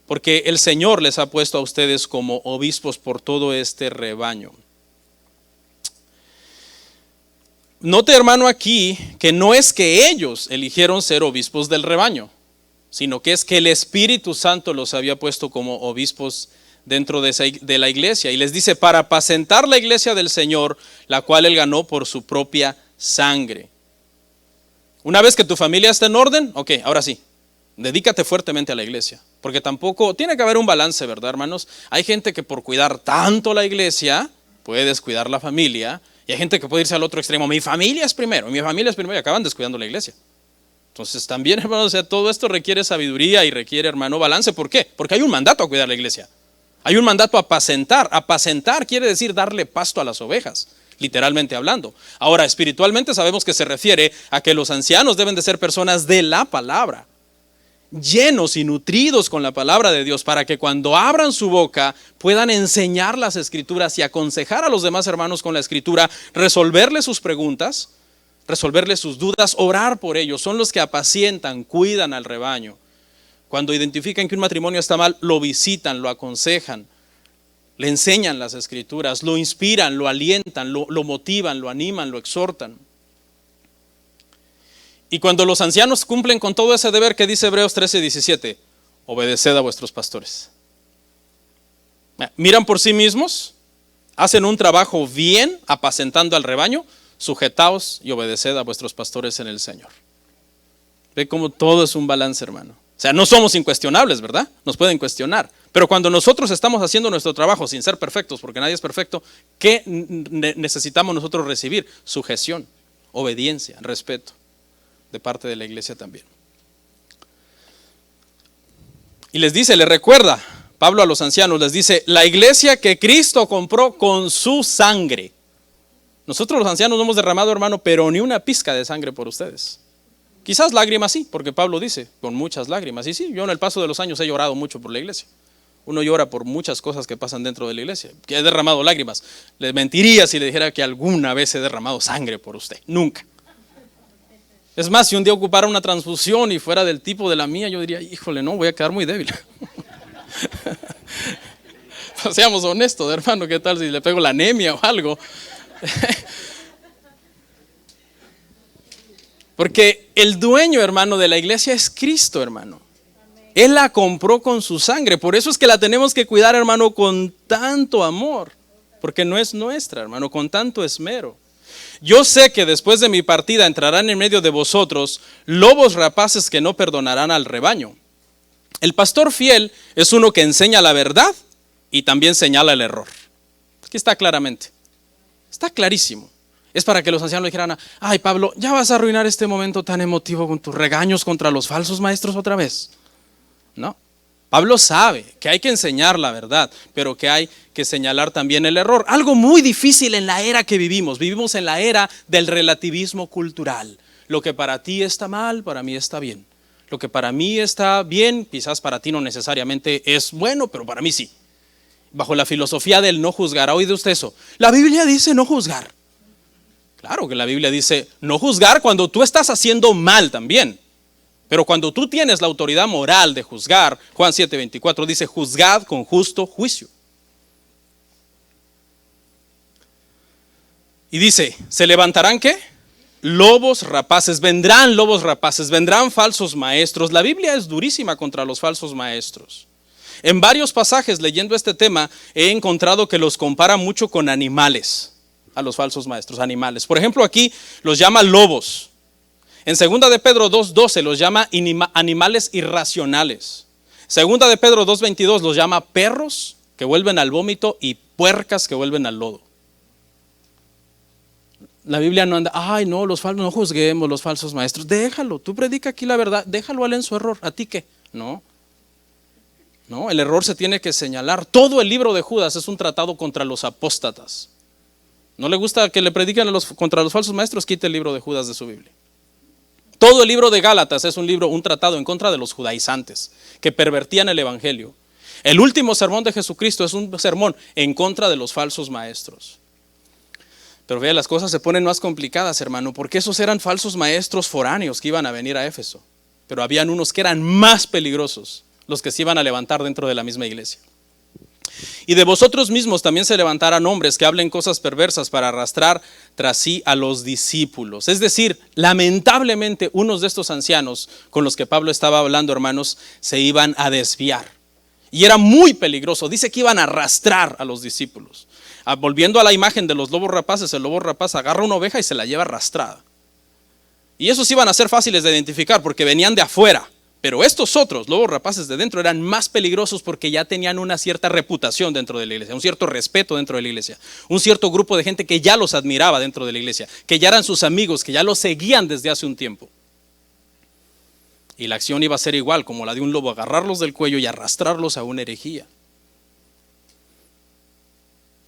porque el Señor les ha puesto a ustedes como obispos por todo este rebaño. Note, hermano, aquí que no es que ellos eligieron ser obispos del rebaño, sino que es que el Espíritu Santo los había puesto como obispos dentro de la iglesia. Y les dice, para apacentar la iglesia del Señor, la cual Él ganó por su propia sangre. Una vez que tu familia está en orden, ok, ahora sí, dedícate fuertemente a la iglesia. Porque tampoco, tiene que haber un balance, ¿verdad, hermanos? Hay gente que por cuidar tanto la iglesia, puede descuidar la familia. Y hay gente que puede irse al otro extremo, mi familia es primero, y acaban descuidando la iglesia. Entonces también, hermano, o sea, todo esto requiere sabiduría y requiere, hermano, balance. ¿Por qué? Porque hay un mandato a cuidar la iglesia. Hay un mandato a apacentar. Apacentar quiere decir darle pasto a las ovejas, literalmente hablando. Ahora, espiritualmente sabemos que se refiere a que los ancianos deben de ser personas de la palabra, llenos y nutridos con la palabra de Dios, para que cuando abran su boca puedan enseñar las escrituras y aconsejar a los demás hermanos con la escritura, resolverles sus preguntas, resolverles sus dudas, orar por ellos. Son los que apacientan, cuidan al rebaño. Cuando identifican que un matrimonio está mal, lo visitan, lo aconsejan, le enseñan las escrituras, lo inspiran, lo alientan, lo motivan, lo animan, lo exhortan. Y cuando los ancianos cumplen con todo ese deber que dice Hebreos 13:17, obedeced a vuestros pastores. Miran por sí mismos, hacen un trabajo bien apacentando al rebaño, sujetaos y obedeced a vuestros pastores en el Señor. Ve cómo todo es un balance, hermano. O sea, no somos incuestionables, ¿verdad? Nos pueden cuestionar. Pero cuando nosotros estamos haciendo nuestro trabajo sin ser perfectos, porque nadie es perfecto, ¿qué necesitamos nosotros recibir? Sujeción, obediencia, respeto de parte de la iglesia también. Y les dice, les recuerda Pablo a los ancianos, les dice, la iglesia que Cristo compró con su sangre. Nosotros los ancianos no hemos derramado, hermano, pero ni una pizca de sangre por ustedes. Quizás lágrimas sí, porque Pablo dice, con muchas lágrimas. Y sí, yo en el paso de los años he llorado mucho por la iglesia. Uno llora por muchas cosas que pasan dentro de la iglesia. Que he derramado lágrimas. Le mentiría si le dijera que alguna vez he derramado sangre por usted. Nunca. Es más, si un día ocupara una transfusión y fuera del tipo de la mía, yo diría, híjole, no, voy a quedar muy débil. Pues seamos honestos, hermano, ¿qué tal si le pego la anemia o algo? Porque el dueño, hermano, de la iglesia es Cristo, hermano. Él la compró con su sangre. Por eso es que la tenemos que cuidar, hermano, con tanto amor. Porque no es nuestra, hermano, con tanto esmero. Yo sé que después de mi partida entrarán en medio de vosotros lobos rapaces que no perdonarán al rebaño. El pastor fiel es uno que enseña la verdad y también señala el error. Aquí está claramente. Está clarísimo. Es para que los ancianos le dijeran, ay Pablo, ya vas a arruinar este momento tan emotivo con tus regaños contra los falsos maestros otra vez. No. Pablo sabe que hay que enseñar la verdad, pero que hay que señalar también el error. Algo muy difícil en la era que vivimos. Vivimos en la era del relativismo cultural. Lo que para ti está mal, para mí está bien. Lo que para mí está bien, quizás para ti no necesariamente es bueno, pero para mí sí. Bajo la filosofía del no juzgar. ¿Ha oído usted eso? La Biblia dice no juzgar. Claro que la Biblia dice no juzgar cuando tú estás haciendo mal también. Pero cuando tú tienes la autoridad moral de juzgar, Juan 7:24 dice, juzgad con justo juicio. Y dice, ¿se levantarán qué? Lobos rapaces, vendrán falsos maestros. La Biblia es durísima contra los falsos maestros. En varios pasajes leyendo este tema he encontrado que los compara mucho con animales, a los falsos maestros, animales. Por ejemplo, aquí los llama lobos. En 2 de Pedro 2:12 los llama animales irracionales. 2 de Pedro 2:22 los llama perros que vuelven al vómito y puercas que vuelven al lodo. La Biblia no anda, ay no, los falsos, no juzguemos los falsos maestros. Déjalo, tú predica aquí la verdad, déjalo a él en su error. ¿A ti qué? No, el error se tiene que señalar. Todo el libro de Judas es un tratado contra los apóstatas. ¿No le gusta que le prediquen contra los falsos maestros? Quite el libro de Judas de su Biblia. Todo el libro de Gálatas es un tratado en contra de los judaizantes que pervertían el evangelio. El último sermón de Jesucristo es un sermón en contra de los falsos maestros. Pero vea, las cosas se ponen más complicadas, hermano, porque esos eran falsos maestros foráneos que iban a venir a Éfeso. Pero habían unos que eran más peligrosos, los que se iban a levantar dentro de la misma iglesia. Y de vosotros mismos también se levantarán hombres que hablen cosas perversas para arrastrar tras sí a los discípulos. Es decir, lamentablemente unos de estos ancianos con los que Pablo estaba hablando, hermanos, se iban a desviar. Y era muy peligroso. Dice que iban a arrastrar a los discípulos. Volviendo a la imagen de los lobos rapaces, el lobo rapaz agarra una oveja y se la lleva arrastrada. Y esos iban a ser fáciles de identificar porque venían de afuera. Pero estos otros lobos rapaces de dentro eran más peligrosos porque ya tenían una cierta reputación dentro de la iglesia, un cierto respeto dentro de la iglesia, un cierto grupo de gente que ya los admiraba dentro de la iglesia, que ya eran sus amigos, que ya los seguían desde hace un tiempo. Y la acción iba a ser igual como la de un lobo, agarrarlos del cuello y arrastrarlos a una herejía.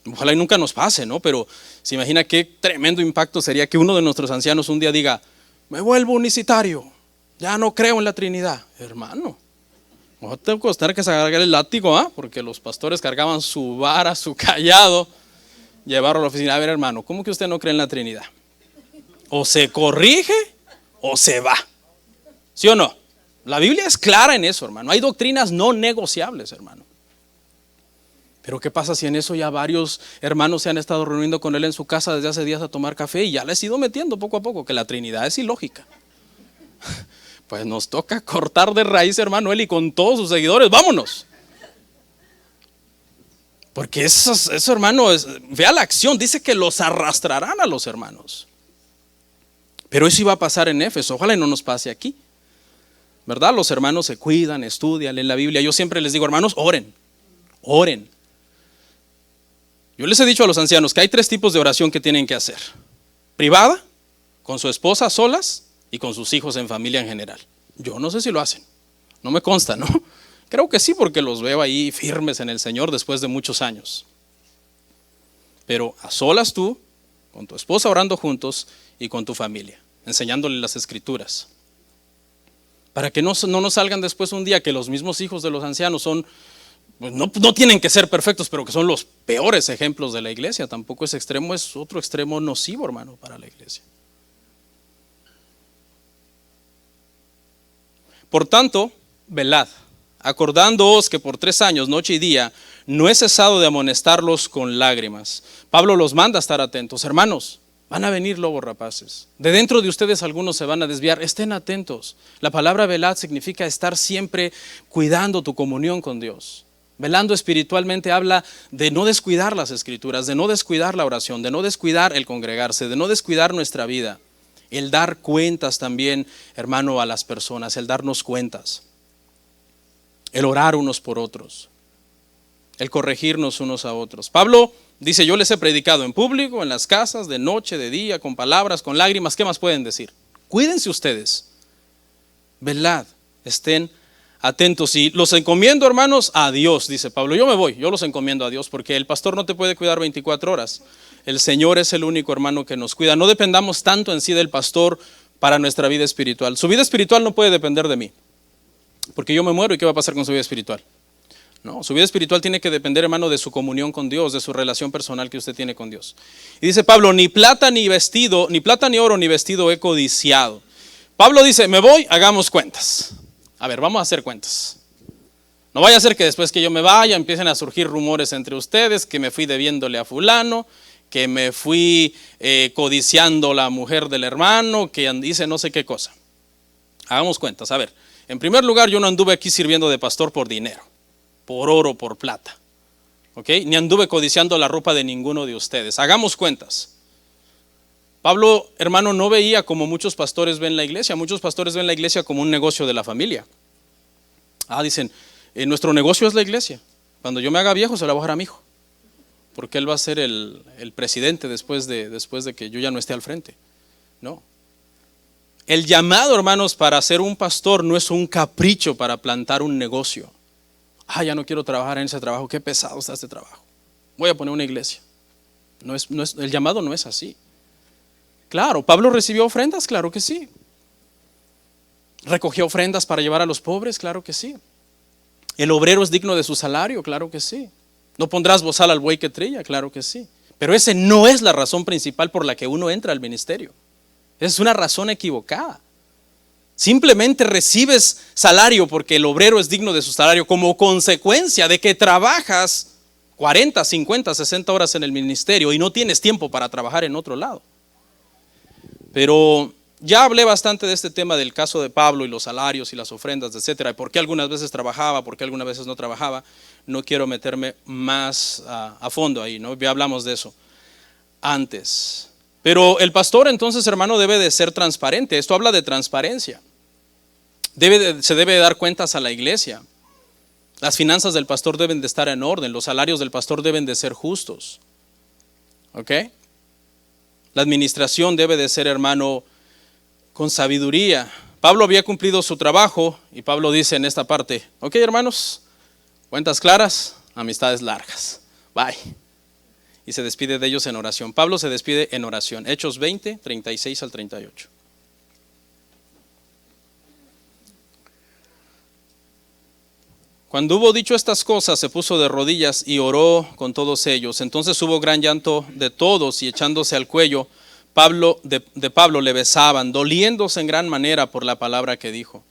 Ojalá y nunca nos pase, ¿no? Pero se imagina qué tremendo impacto sería que uno de nuestros ancianos un día diga: me vuelvo unicitario. Ya no creo en la Trinidad. Hermano, no te va a tener que sacar el látigo, porque los pastores cargaban su vara, su callado, llevarlo a la oficina. A ver, hermano, ¿cómo que usted no cree en la Trinidad? O se corrige o se va. ¿Sí o no? La Biblia es clara en eso, hermano. Hay doctrinas no negociables, hermano. Pero ¿qué pasa si en eso ya varios hermanos se han estado reuniendo con él en su casa desde hace días a tomar café y ya les he ido metiendo poco a poco que la Trinidad es ilógica? Pues nos toca cortar de raíz, hermano, él y con todos sus seguidores, vámonos. Porque eso hermano, vea la acción, dice que los arrastrarán a los hermanos. Pero eso iba a pasar en Éfeso, ojalá y no nos pase aquí. ¿Verdad? Los hermanos se cuidan, estudian, leen la Biblia. Yo siempre les digo, hermanos, oren, oren. Yo les he dicho a los ancianos que hay 3 tipos de oración que tienen que hacer: privada, con su esposa, solas, y con sus hijos en familia en general. Yo no sé si lo hacen, no me consta, ¿no? Creo que sí, porque los veo ahí firmes en el Señor después de muchos años. Pero a solas tú, con tu esposa orando juntos y con tu familia, enseñándole las escrituras. Para que no nos salgan después un día que los mismos hijos de los ancianos son, pues no tienen que ser perfectos, pero que son los peores ejemplos de la iglesia. Tampoco ese extremo es otro extremo nocivo, hermano, para la iglesia. Por tanto, velad, acordándoos que por 3 años, noche y día, no he cesado de amonestarlos con lágrimas. Pablo los manda a estar atentos. Hermanos, van a venir lobos rapaces. De dentro de ustedes algunos se van a desviar. Estén atentos. La palabra velad significa estar siempre cuidando tu comunión con Dios. Velando espiritualmente habla de no descuidar las escrituras, de no descuidar la oración, de no descuidar el congregarse, de no descuidar nuestra vida. El dar cuentas también, hermano, a las personas, el darnos cuentas. El orar unos por otros. El corregirnos unos a otros. Pablo dice: yo les he predicado en público, en las casas, de noche, de día, con palabras, con lágrimas. ¿Qué más pueden decir? Cuídense ustedes. Velad, estén atentos. Y los encomiendo, hermanos, a Dios, dice Pablo. Yo me voy, yo los encomiendo a Dios, porque el pastor no te puede cuidar 24 horas. El Señor es el único, hermano, que nos cuida. No dependamos tanto en sí del pastor para nuestra vida espiritual. Su vida espiritual no puede depender de mí, porque yo me muero y ¿qué va a pasar con su vida espiritual? No, su vida espiritual tiene que depender, hermano, de su comunión con Dios, de su relación personal que usted tiene con Dios. Y dice Pablo: ni plata ni vestido, ni plata ni oro ni vestido he codiciado. Pablo dice: me voy, hagamos cuentas. A ver, vamos a hacer cuentas. No vaya a ser que después que yo me vaya empiecen a surgir rumores entre ustedes que me fui debiéndole a fulano, que me fui codiciando la mujer del hermano, que dice no sé qué cosa. Hagamos cuentas. A ver, en primer lugar, yo no anduve aquí sirviendo de pastor por dinero, por oro, por plata, ¿ok? Ni anduve codiciando la ropa de ninguno de ustedes. Hagamos cuentas. Pablo, hermano, no veía como muchos pastores ven la iglesia. Muchos pastores ven la iglesia como un negocio de la familia. Dicen, nuestro negocio es la iglesia. Cuando yo me haga viejo se la voy a dejar a mi hijo, porque él va a ser el presidente después de que yo ya no esté al frente. No. El llamado, hermanos, para ser un pastor no es un capricho para plantar un negocio. Ya no quiero trabajar en ese trabajo, qué pesado está este trabajo. Voy a poner una iglesia. El llamado no es así. Claro, Pablo recibió ofrendas, claro que sí. Recogió ofrendas para llevar a los pobres, claro que sí. El obrero es digno de su salario, claro que sí. No pondrás bozal al buey que trilla, claro que sí. Pero esa no es la razón principal por la que uno entra al ministerio. Esa es una razón equivocada. Simplemente recibes salario porque el obrero es digno de su salario como consecuencia de que trabajas 40, 50, 60 horas en el ministerio y no tienes tiempo para trabajar en otro lado. Pero ya hablé bastante de este tema del caso de Pablo y los salarios y las ofrendas, etcétera, y por qué algunas veces trabajaba, por qué algunas veces no trabajaba. No quiero meterme más a fondo ahí, ¿no? Ya hablamos de eso antes. Pero el pastor entonces, hermano, debe de ser transparente. Esto habla de transparencia. Se debe de dar cuentas a la iglesia. Las finanzas del pastor deben de estar en orden. Los salarios del pastor deben de ser justos. ¿Ok? La administración debe de ser, hermano, con sabiduría. Pablo había cumplido su trabajo y Pablo dice en esta parte, ok, hermanos, cuentas claras, amistades largas. Bye. Y se despide de ellos en oración. Pablo se despide en oración. Hechos 20, 36 al 38. Cuando hubo dicho estas cosas, se puso de rodillas y oró con todos ellos. Entonces hubo gran llanto de todos y echándose al cuello, de Pablo le besaban, doliéndose en gran manera por la palabra que dijo,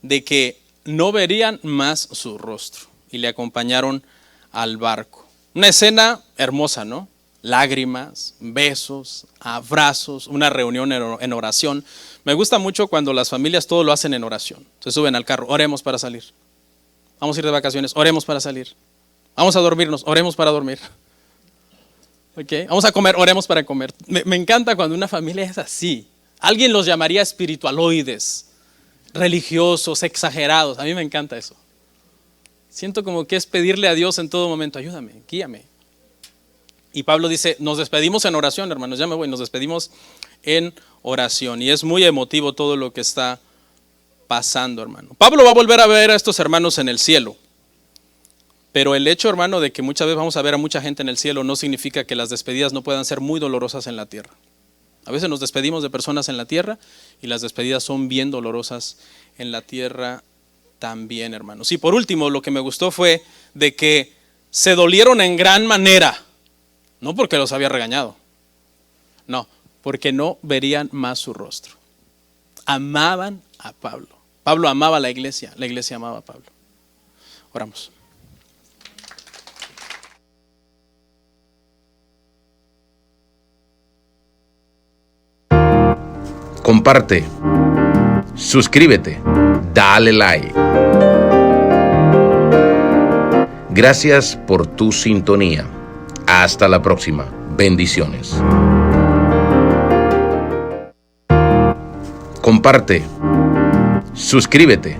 de que no verían más su rostro. Y le acompañaron al barco. Una escena hermosa, ¿no? Lágrimas, besos, abrazos, una reunión en oración. Me gusta mucho cuando las familias todo lo hacen en oración. Se suben al carro, oremos para salir. Vamos a ir de vacaciones, oremos para salir. Vamos a dormirnos, oremos para dormir. Okay. Vamos a comer, oremos para comer. Me encanta cuando una familia es así. Alguien los llamaría espiritualoides, religiosos, exagerados. A mí me encanta eso. Siento como que es pedirle a Dios en todo momento, ayúdame, guíame. Y Pablo dice, nos despedimos en oración, hermanos, ya me voy, nos despedimos en oración. Y es muy emotivo todo lo que está pasando, hermano. Pablo va a volver a ver a estos hermanos en el cielo. Pero el hecho, hermano, de que muchas veces vamos a ver a mucha gente en el cielo no significa que las despedidas no puedan ser muy dolorosas en la tierra. A veces nos despedimos de personas en la tierra y las despedidas son bien dolorosas en la tierra también, hermanos. Y por último, lo que me gustó fue de que se dolieron en gran manera. No porque los había regañado. No, porque no verían más su rostro. Amaban a Pablo. Pablo amaba a la iglesia amaba a Pablo. Oramos. Comparte, suscríbete, dale like. Gracias por tu sintonía. Hasta la próxima. Bendiciones. Comparte, suscríbete,